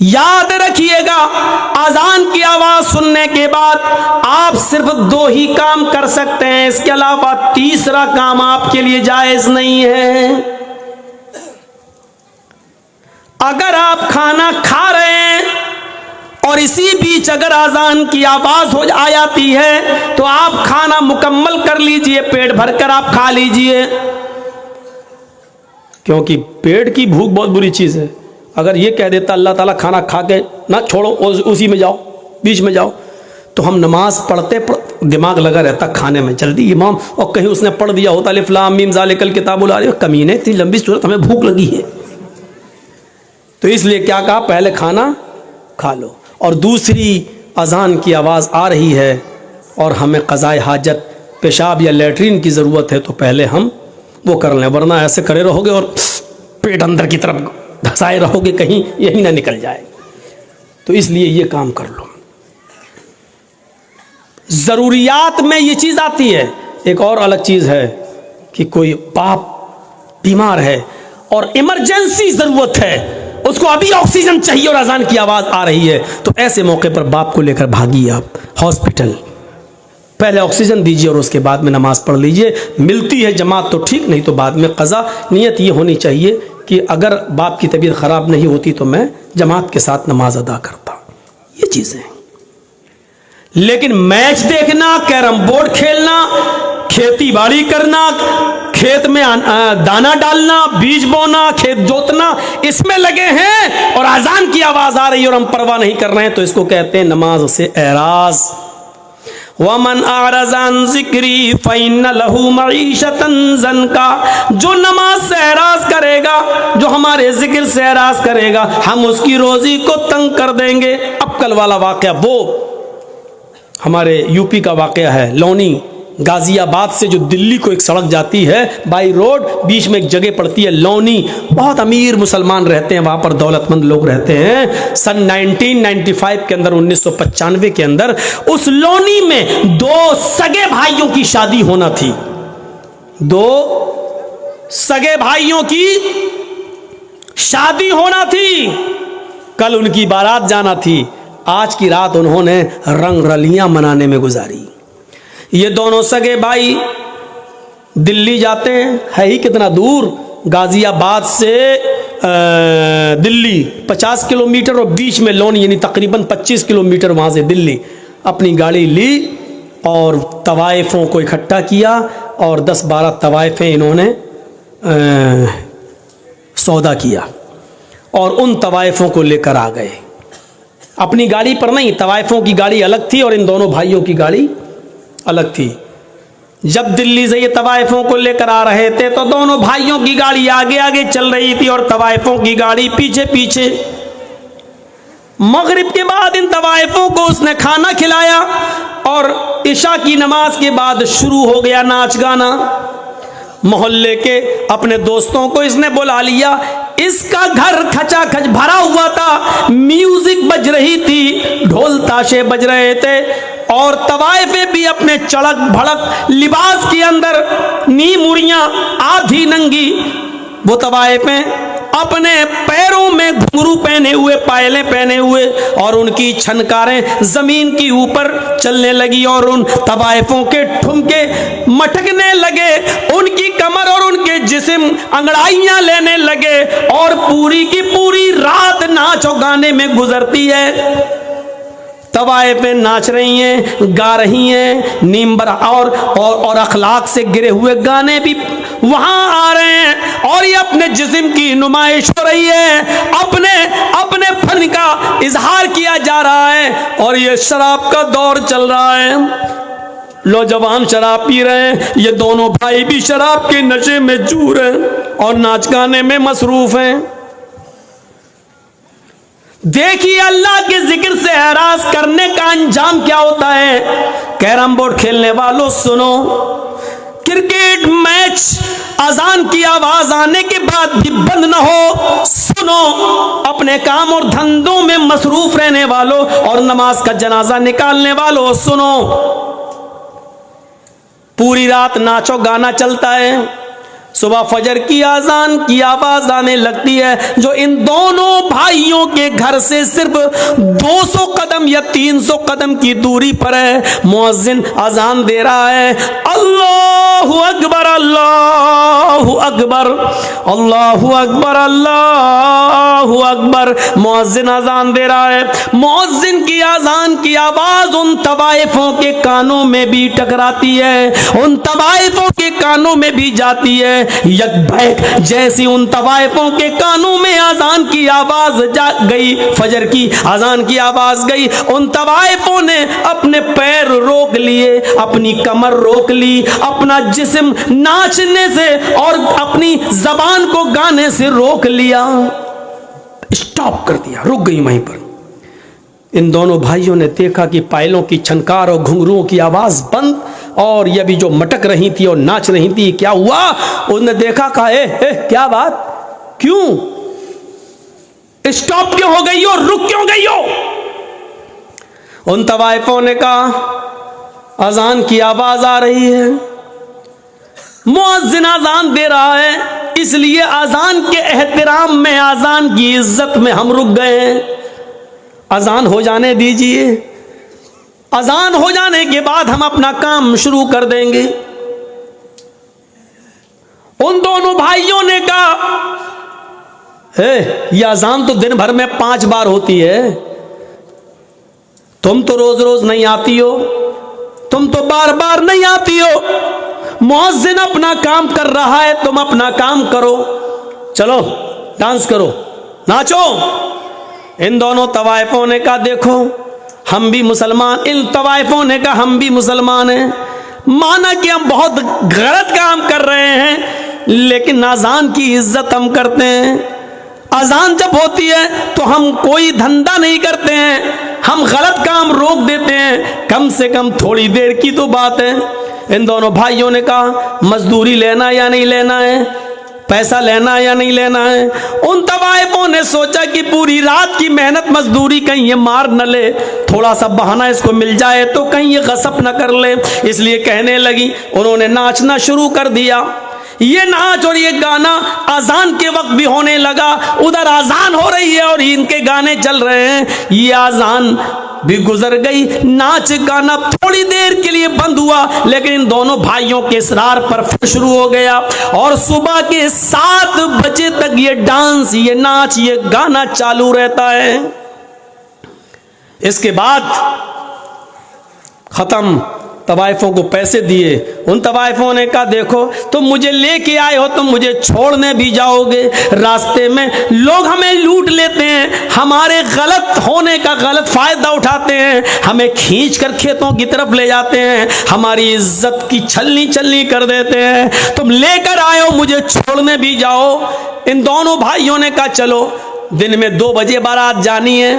याद रखिएगा, अजान की आवाज सुनने के बाद आप सिर्फ 2 ही काम कर सकते हैं, इसके अलावा तीसरा काम आपके लिए जायज नहीं है। अगर आप खाना खा रहे हैं और इसी बीच अगर अजान की आवाज हो जाती है तो आप खाना मुकम्मल कर लीजिए, पेट भरकर आप खा लीजिए, क्योंकि पेट की भूख बहुत बुरी चीज है। अगर ये कह देता अल्लाह ताला खाना खा के ना छोड़ो, उसी में जाओ, बीच में जाओ, तो हम नमाज पढ़ते दिमाग लगा रहता खाने में, जल्दी इमाम, और कहीं उसने पढ़ दिया होता अलिफ लाम मीम ज़ालिकल किताबुल ला रही, कमीने इतनी लंबी सूरत, हमें भूख लगी है। तो इसलिए क्या कहा, पहले खाना खा लो, और दूसरी अजान की आवाज़ आ रही है और हमें क़ज़ाए हाजत, पेशाब या लेटरिन की ज़रूरत है, तो पहले हम वो कर लें, वरना ऐसे करे रहोगे और पेट अंदर की तरफ धसाए रहोगे, कहीं यही ना निकल जाए। तो इसलिए ये काम कर लो। ज़रूरियात में ये चीज़ आती है। एक और अलग चीज़ है कि कोई बाप बीमार है और इमरजेंसी ज़रूरत है, उसको अभी ऑक्सीजन चाहिए और अजान की आवाज़ आ रही है, तो ऐसे मौके पर बाप को लेकर भागिए आप हॉस्पिटल, पहले ऑक्सीजन दीजिए और उसके बाद में नमाज पढ़ लीजिए। मिलती है जमात तो ठीक, नहीं तो बाद में क़ज़ा। नियत ये होनी चाहिए कि अगर बाप की तबीयत ख़राब नहीं होती तो मैं जमात के साथ नमाज अदा करता। ये चीज़ें, लेकिन मैच देखना, कैरम बोर्ड खेलना, खेती बाड़ी करना, खेत में दाना डालना, बीज बोना, खेत जोतना, इसमें लगे हैं और अजान की आवाज़ आ रही है और हम परवाह नहीं कर रहे हैं, तो इसको कहते हैं नमाज से एराज। वमन आरज़ान ज़िक्री फ़इन्न लहू मईशतन ज़नका, जो नमाज से एराज करेगा, जो हमारे जिक्र से एराज करेगा, हम उसकी रोज़ी को तंग कर देंगे। अब कल वाला वाक़या वो हमारे यूपी का वाक़या है, लौनी गाज़ियाबाद से जो दिल्ली को एक सड़क जाती है बाई रोड, बीच में एक जगह पड़ती है लौनी, बहुत अमीर मुसलमान रहते हैं वहाँ पर, दौलतमंद लोग रहते हैं। सन 1995 के अंदर, 1995 के अंदर उस लौनी में 2 सगे भाइयों की शादी होना थी, 2 सगे भाइयों की शादी होना थी। कल उनकी बारात जाना थी, आज की रात उन्होंने रंग रलियां मनाने में गुजारी। ये दोनों सगे भाई दिल्ली जाते हैं, है ही कितना दूर, गाज़ियाबाद से दिल्ली 50 किलोमीटर और बीच में लौनी, यानी तकरीबन 25 किलोमीटर वहाँ से दिल्ली। अपनी गाड़ी ली और तवाइफ़ों को इकट्ठा किया और 10-12 तवाइफ़ें इन्होंने सौदा किया और उन तवाइफ़ों को लेकर आ गए। अपनी गाड़ी पर नहीं, तवाइफ़ों की गाड़ी अलग थी और इन दोनों भाइयों की गाड़ी अलग थी। जब दिल्ली से ये तवाइफ़ों को लेकर आ रहे थे तो दोनों भाइयों की गाड़ी आगे आगे चल रही थी और तवाइफ़ों की गाड़ी पीछे पीछे। मगरिब के बाद इन तवाइफ़ों को उसने खाना खिलाया और इशा की नमाज के बाद शुरू हो गया नाच गाना। मोहल्ले के अपने दोस्तों को इसने बुला लिया, इसका घर खचाखच भरा हुआ था, म्यूजिक बज रही थी, ढोल ताशे बज रहे थे और तवाइफे भी अपने चड़क भड़क लिबास के अंदर, नी मुड़ियां आधी नंगी, वो तवाइफे अपने पैरों में घुंघरू पहने हुए, पायलें पहने हुए और उनकी छनकारें जमीन की ऊपर चलने लगी और उन तवाइफों के ठुमके मटकने लगे, उनकी कमर और उनके जिस्म अंगड़ाइयां लेने लगे और पूरी की पूरी रात नाच और गाने में गुजरती है। तवाइफें नाच रही हैं, गा रही हैं, नीमबर और अखलाक से गिरे हुए गाने भी वहां आ रहे हैं और ये अपने जिस्म की नुमाइश हो रही है, अपने अपने फन का इजहार किया जा रहा है और ये शराब का दौर चल रहा है। नौजवान शराब पी रहे हैं, ये दोनों भाई भी शराब के नशे में चूर हैं और नाच गाने में मसरूफ हैं। देखिए अल्लाह के जिक्र से एराज करने का अंजाम क्या होता है। कैरम बोर्ड खेलने वालों सुनो, क्रिकेट मैच अजान की आवाज आने के बाद भी बंद न हो, सुनो। अपने काम और धंधों में मसरूफ रहने वालों और नमाज का जनाजा निकालने वालों सुनो। पूरी रात नाचो गाना चलता है, सुबह फजर की आजान की आवाज आने लगती है, जो इन दोनों भाइयों के घर से सिर्फ 200 कदम या 300 कदम की दूरी पर है। मुअज्जिन अजान दे रहा है, अल्लाहु अकबर अल्लाहु अकबर अल्लाहु अकबर अल्लाहु अकबर। मुअज्जिन अजान दे रहा है। मुअज्जिन की अजान की आवाज उन तवाइफों के कानों में भी टकराती है, उन तवाइफों के कानों में भी जाती है। यकबैक जैसी उन तवाइफों के कानों में अजान की आवाज जा गई, फजर की अजान की आवाज गई, उन तवाइफों ने अपने पैर रोक लिए, अपनी कमर रोक ली, अपना जिस्म नाचने से और अपनी जबान को गाने से रोक लिया, स्टॉप कर दिया, रुक गई वहीं पर। इन दोनों भाइयों ने देखा कि पायलों की छनकार और घुंघरुओं की आवाज बंद, और ये भी जो मटक रही थी और नाच रही थी, क्या हुआ? उसने देखा, कहा क्या बात, क्यों स्टॉप क्यों हो गई हो, रुक क्यों गई हो? उन तवाइफों ने कहा, अजान की आवाज आ रही है, मुअज्जिन अजान दे रहा है, इसलिए अजान के एहतराम में, अजान की इज्जत में हम रुक गए हैं। अजान हो जाने दीजिए, अजान हो जाने के बाद हम अपना काम शुरू कर देंगे। उन दोनों भाइयों ने कहा, ये अजान तो दिन भर में 5 बार होती है, तुम तो रोज रोज नहीं आती हो, तुम तो बार बार नहीं आती हो, मुअज्जिन अपना काम कर रहा है, तुम अपना काम करो, चलो डांस करो, नाचो। इन दोनों तवाइफों ने कहा, देखो हम भी मुसलमान, इन तवाइफों ने कहा हम भी मुसलमान हैं, माना कि हम बहुत गलत काम कर रहे हैं, लेकिन अजान की इज्जत हम करते हैं। अजान जब होती है तो हम कोई धंधा नहीं करते हैं, हम गलत काम रोक देते हैं, कम से कम थोड़ी देर की तो बात है। इन दोनों भाइयों ने कहा, मजदूरी लेना या नहीं लेना है, पैसा लेना या नहीं लेना है। उन तवाइफों ने सोचा कि पूरी रात की मेहनत मजदूरी कहीं ये मार न ले, थोड़ा सा बहाना इसको मिल जाए तो कहीं ये गसब न कर ले, इसलिए कहने लगी। उन्होंने नाचना शुरू कर दिया। ये नाच और ये गाना अजान के वक्त भी होने लगा, उधर अजान हो रही है और इनके गाने चल रहे हैं। ये अजान भी गुजर गई, नाच गाना थोड़ी देर के लिए बंद हुआ, लेकिन इन दोनों भाइयों के इसरार पर फिर शुरू हो गया और सुबह के 7 बजे तक ये डांस, ये नाच, ये गाना चालू रहता है। इसके बाद खत्म, तवाइफों को पैसे दिए। उन तवाइफों ने कहा, देखो तुम मुझे लेके आए हो, तुम मुझे छोड़ने भी जाओगे, रास्ते में लोग हमें लूट लेते हैं, हमारे गलत होने का गलत फायदा उठाते हैं, हमें खींच कर खेतों की तरफ ले जाते हैं, हमारी इज्जत की छलनी छलनी कर देते हैं, तुम लेकर आए हो, मुझे छोड़ने भी जाओ। इन दोनों भाइयों ने कहा, चलो दिन में 2 बजे बारात जानी है,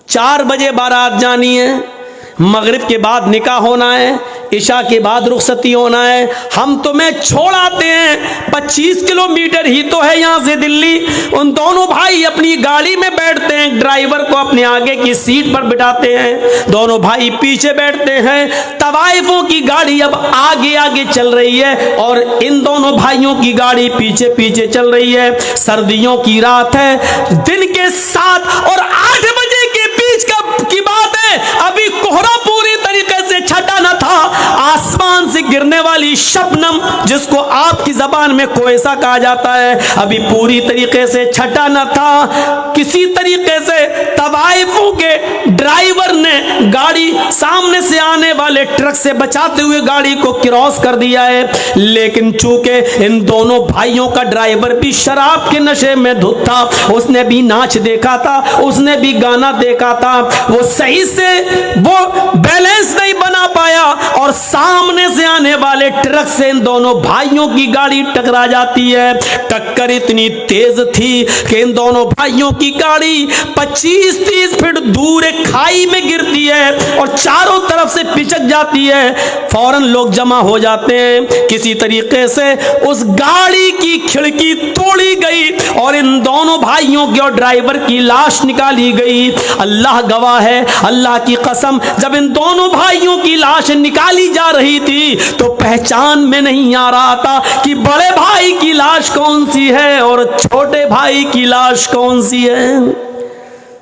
4 बजे बारात जानी है, मगरिब के बाद निकाह होना है, इशा के बाद रुखसती होना है, हम तुम्हें छोड़ आते हैं, 25 किलोमीटर ही तो है यहाँ से दिल्ली। उन दोनों भाई अपनी गाड़ी में बैठते हैं, ड्राइवर को अपने आगे की सीट पर बिठाते हैं, दोनों भाई पीछे बैठते हैं। तवाइफों की गाड़ी अब आगे आगे चल रही है और इन दोनों भाइयों की गाड़ी पीछे पीछे चल रही है। सर्दियों की रात है, दिन के 7 और 8 बजे के बीच की बात है, अभी कोहरा पूरी तरीके से छटा न था, आसमान से गिरने वाली शबनम, जिसको आपकी जबान में कोयसा कहा जाता है, अभी पूरी तरीके से छटा न था। किसी तरीके से तवाइफों के ड्राइवर ने गाड़ी सामने से आने वाले ट्रक से बचाते हुए गाड़ी को क्रॉस कर दिया है, लेकिन चूंकि इन दोनों भाइयों का ड्राइवर भी शराब के नशे में धुत था, उसने भी नाच देखा था, उसने भी गाना देखा था, वो सही से वो बैलेंस नहीं बना पाया और सामने से आने वाले ट्रक से इन दोनों भाइयों की गाड़ी टकरा जाती है। टक्कर इतनी तेज थी कि इन दोनों भाइयों की गाड़ी 25-30 फीट दूर एक खाई में गिरती है और चारों तरफ से पिचक जाती है। फौरन लोग जमा हो जाते हैं, किसी तरीके से उस गाड़ी की खिड़की तोड़ी गई और इन दोनों भाइयों की और ड्राइवर की लाश निकाली गई। अल्लाह गवाह है, अल्लाह की कसम, जब इन दोनों भाइयों की लाश निकाली जा रही थी तो पहचान पहचान में नहीं आ रहा था कि बड़े भाई की लाश कौन सी है और छोटे भाई की लाश कौन सी है।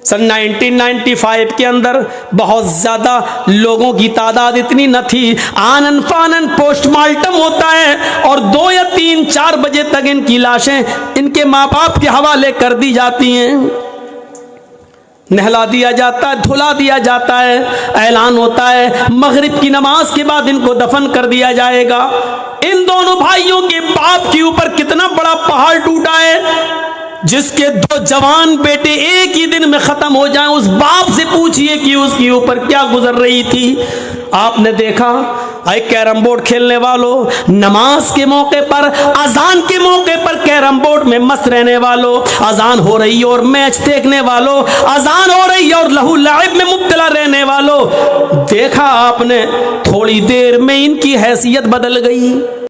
सन 1995 के अंदर बहुत ज्यादा लोगों की तादाद इतनी न थी, आनन फानन पोस्टमार्टम होता है और 2 या 3 4 बजे तक इनकी लाशें इनके माँ बाप के हवाले कर दी जाती हैं। नहला दिया जाता है, धुला दिया जाता है, ऐलान होता है मगरिब की नमाज के बाद इनको दफन कर दिया जाएगा। इन दोनों भाइयों के बाप के ऊपर कितना बड़ा पहाड़ टूटा है, जिसके 2 जवान बेटे एक ही दिन में खत्म हो जाएं। उस बाप से पूछिए कि उसके ऊपर क्या गुजर रही थी। आपने देखा आई कैरम बोर्ड खेलने वालों, नमाज के मौके पर, अजान के मौके पर कैरम बोर्ड में मस्त रहने वालों, अजान हो रही और मैच देखने वालों, अजान हो रही और लहू लाइब में मुब्तला रहने वालों, देखा आपने थोड़ी देर में इनकी हैसियत बदल गई।